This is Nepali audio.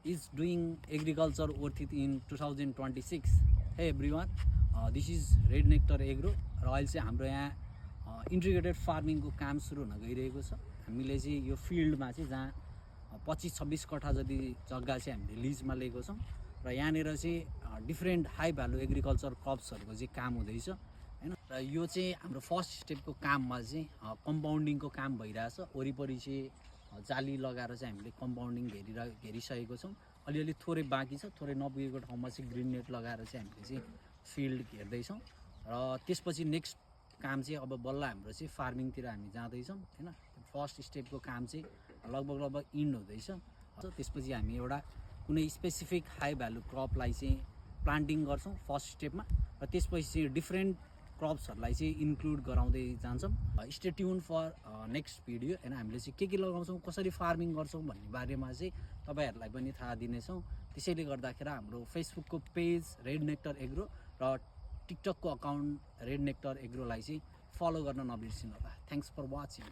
is doing agriculture worth it in 2026. Hey everyone, this is Red Nectar Agro र अहिले चाहिँ हाम्रो यहाँ इन्टिग्रेटेड फार्मिङको काम सुरु हुन गइरहेको छ। हामीले चाहिँ यो फिल्डमा चाहिँ जहाँ 25-26 कट्ठा जति जग्गा चाहिँ हामीले लिजमा लिएको छौँ र यहाँनिर चाहिँ डिफ्रेन्ट हाई भ्यालु एग्रिकल्चर क्रप्सहरूको चाहिँ काम हुँदैछ हैन। र यो चाहिँ हाम्रो फर्स्ट स्टेपको काममा चाहिँ कम्पाउन्डिङको काम भइरहेछ। वरिपरि चाहिँ जाली लगाएर चाहिँ हामीले कम्पाउन्डिङ घेरिसकेको छौँ। अलिअलि थोरै बाँकी छ, थोरै नपुगेको ठाउँमा चाहिँ ग्रिन नेट लगाएर चाहिँ हामीले चाहिँ फिल्ड घेर्दैछौँ र त्यसपछि नेक्स्ट काम चाहिँ अब बल्ल हाम्रो चाहिँ फार्मिङतिर हामी जाँदैछौँ हैन। फर्स्ट स्टेपको काम चाहिँ लगभग इन्ड हुँदैछ। त्यसपछि हामी एउटा कुनै स्पेसिफिक हाई भ्यालु क्रपलाई चाहिँ प्लान्टिङ गर्छौँ फर्स्ट स्टेपमा र त्यसपछि चाहिँ डिफ्रेन्ट क्रप्सहरूलाई चाहिँ इन्क्लुड गराउँदै जान्छौँ। Stay tune for next video हैन। हामीले चाहिँ के लगाउँछौँ, कसरी फार्मिङ गर्छौँ भन्ने बारेमा चाहिँ तपाईँहरूलाई पनि थाहा दिनेछौँ। त्यसैले गर्दाखेरि हाम्रो फेसबुकको पेज रेड नेक्टर एग्रो र टिकटकको अकाउन्ट रेड नेक्टर एग्रोलाई चाहिँ फलो गर्न नबिर्सिनु होला। Thanks for watching.